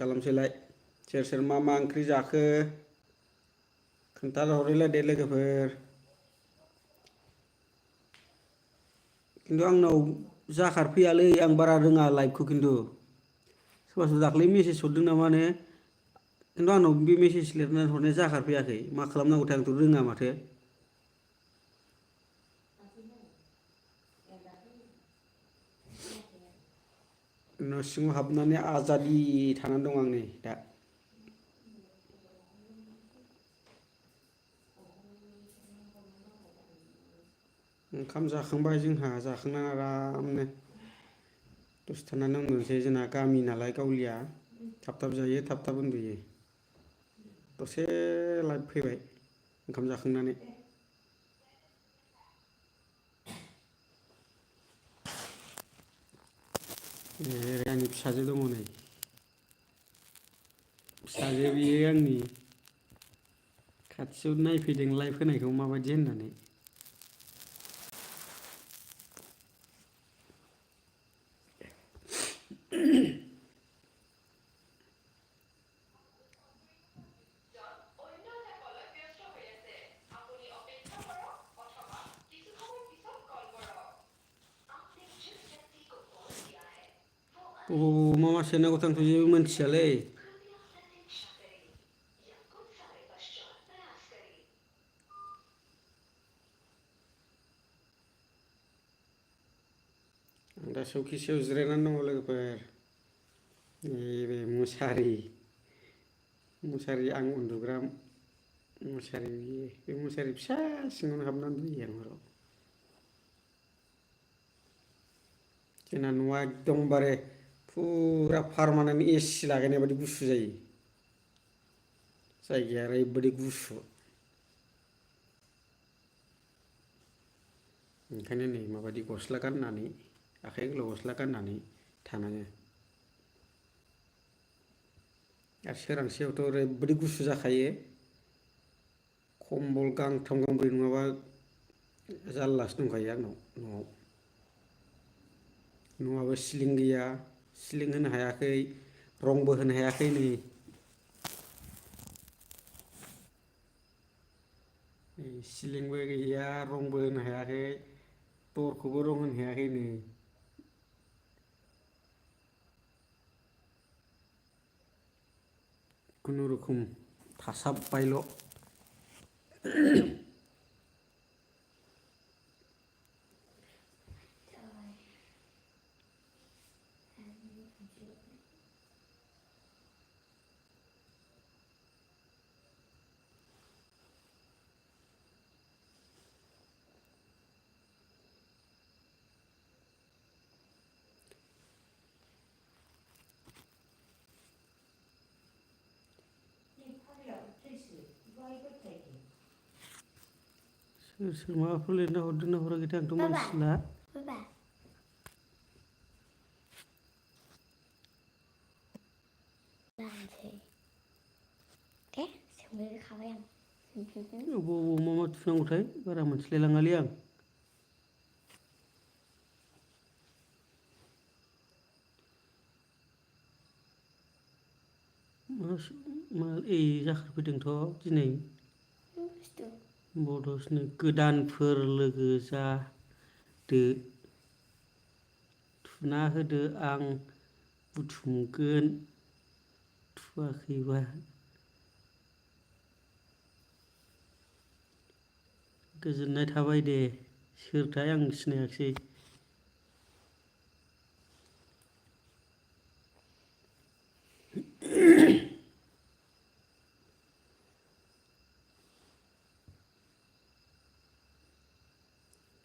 खालामसैलाय सोर सोर मा मा ओंख्रि जाखो खोन्थाहरलाय दे लोगोफोर। खिन्थु आंनाव जाखारफैयालै आं बारा रोङा लाइभखौ खिन्थु सोरबा सोरबा दाख्लै मेसेज हरदों नामानो खिन्थु आंनाव बे मेसेज लिरनानै हरनाया जाखारफैयाखै मा खालामनांगौथाय आंथ' रोङा माथो। न' सिङाव हाबनानै आजादि थानानै दं आं नै दा। ओंखाम जाखांबाय जोंहा जाखांनानै आरामनो दसे थानानै उन्दुनोसै जोंना गामि नालाय गावलिया थाब थाब जायो थाब थाब उन्दुयो। दसे लाइभ फैबाय ओंखाम जाखांनानै। आंनि फिसाजो दङ नै फिसाजो बियो आंनि खाथियाव नायफैदों लाइभ होनायखौ माबायदि होननानै। मा मा सोनांगौथाय आंथ' जेबो मोनथियालै। आं दा सौखिसेयाव जिरायनानै दङ लोगोफोर। नैबे मुसारि आं उन्दुग्रा मुसारि बे मुसारि फिसा सिङावनो हाबनानै उन्दुयो आं हराव। जोंना न'आ एकदमबारे फुरा पारमानेन्ट एसि लागायनाय बायदि गुसु जायो। जायगाया ओरैबायदि गुसु। ओंखायनो नै माबायदि गस्ला गाननानै आखाइ गोलाव गस्ला गाननानै थानाङो। आरो सोरांसेयावथ' ओरैबायदि गुसु जाखायो खम्बल गांथाम गांब्रै नङाबा जारलासो दंखायो आंनाव न'आव। न'आबो सिलिं गैया सिलिं होनो हायाखै रंबो होनो हायाखै नै। सिलिंबो गैया रंबो होनो हायाखै दरखौबो रं होनो हायाखै नै। खुनुरुखुम थासाबबायल'। सोर सोर माबाफोर लिरना हरदोंना हराखैथाय आंथ' मिथिला। अबाव मा मा थुनांगौथाय बारा मोनथिलायलाङालै आं। मा जाखारफैदोंथ' दिनै बड'सनो गोदानफोर लोगो जादो थुना होदो आं बुथुमगोन थुवाखैबा। गोजोननाय थाबाय दे सोरथाय आं सिनायाखिसै।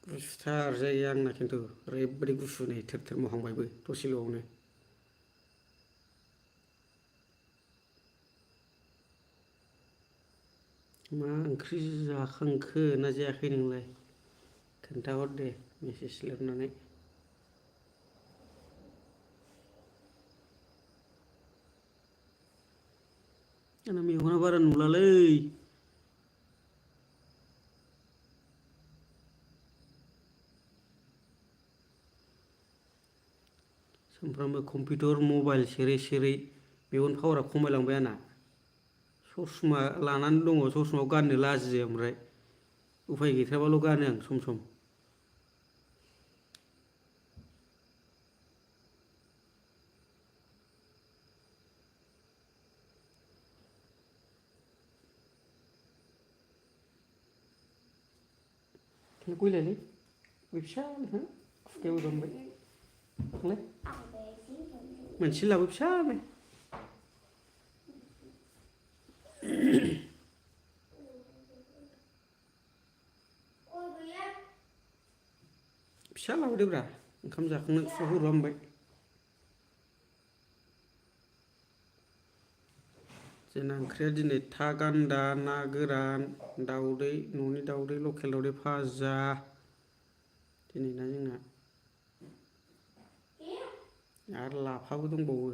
गुसुथार जायो आंना खिन्थु ओरैबायदि गुसु नै थोर थोर मावहांबायबो दसेल'आवनो। मा ओंख्रि जाखांखो ना जायाखै नोंलाय खोन्थाहर दे मेसेज लिरनानै। आंना मेगना बारा नुलालै। सानफ्रामबो कम्पिउटार मबाइल सेरै सेरै मेगन पावारा खमायलांबाय आंना ससमा लानानै दङ ससमाखौ गाननो लाजियो ओमफ्राय उफाय गैथाराबाल' गानो आं सम सम गयलायलै गय फिसा खुखायाव जमबाय थांलाय मोनसे लाबो फिसानो फिसा लाबोदोब्रा ओंखाम जाखांनो खुरहरबा मोनबाय जोंना ओंख्रिया दिनै था गान्दा ना गोरान दाउदै न'नि दाउदै लकेल दाउदै भाजा दिनै ना जोंना आरो लाफाबो दंबावो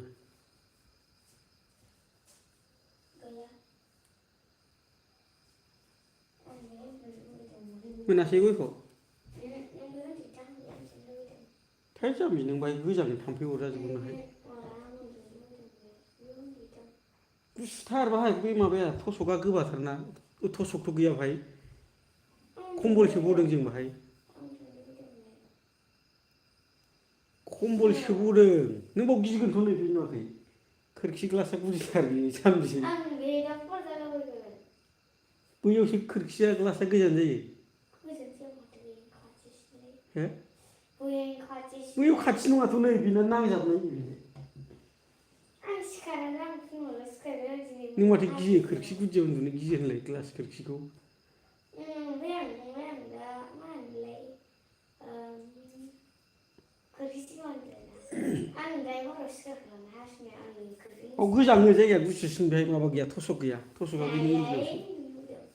मोनासै गयखौ थाइ जाम्बि नों बाहाय गोजांनो थाम्फै अरजाजोबगोन नाहाय गुसुथार बाहाय बै माबाया थसकआ गोबाथारना थसकथ' गैया बाहाय खम्बलसो बदों जों बाहाय खम्बलसो बदों नों बाव गिगोनथ' नै बे नुवाखै खोरखि ग्लासा गुदिथार बे जाम्बि बैयावसो खोरखिया ग्लासा गोजान जायो हो बैयाव खाथि नङाथ' नै बेना नांजाबनाय नों माथो गियो खोरखि गुदियाव उन्दुनो गियो होनलाय ग्लास खोरखिखौ गोजाङो जायगाया गुसुसिन बेहाय माबा गैया थसक गैया थसकआ बेनि उन्दुनायावसो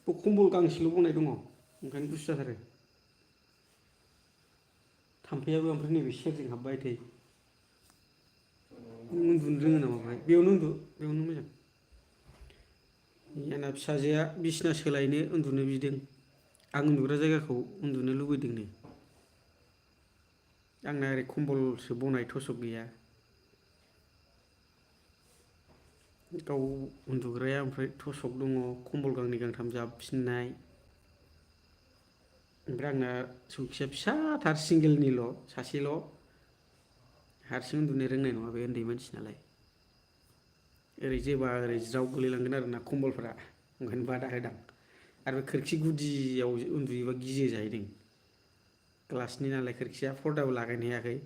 बे खम्बल गांसेल' बनाय दङ ओंखायनो गुसु जाथारो थाम्फैयाबो ओमफ्राय नैबे सेरजों हाबबाय थायो उन्दुनो रोङो नामा बाहाय बेयावनो उन्दु बेयावनो मोजां जोंना फिसाजोआ बिसिना सोलायनो उन्दुनो बिदों आं उन्दुग्रा जायगाखौ उन्दुनो लुबैदोंनो आंना ओरै खम्बलसो बनाय थसक गैया गाव उन्दुग्राया ओमफ्राय थसक दङ खम्बल गांनै गांथाम जाबफिननाय ओमफ्राय आंना सौखिया फिसाथार सिंगेलनिल' सासेल' हारसिं उन्दुनो रोंनाय नङा बे उन्दै मानसि नालाय ओरै जोबा ओरै ज्राव गोलैलांगोन आरोना खम्बलफोरा ओंखायनो बादा होदां आरो बे खोरखि गुदियाव उन्दुयोबा गियो जाहैदों ग्लासनि नालाय खोरखिया पर्दाबो लागायनो हायाखै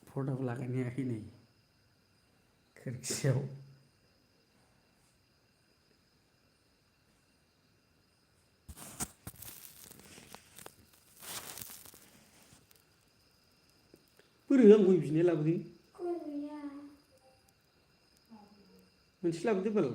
पर्दाबो लागायनो हायाखै नै खोरखियाव बोरो आं गय बिनाया लाबोदो मोनसे लाबोदो बाल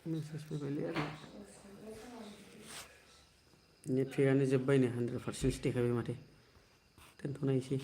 मेसेज फैबायलै आरो नेट पेकआनो जोब्बायनो 100% देखायबाय माथो दोनथ'नायसै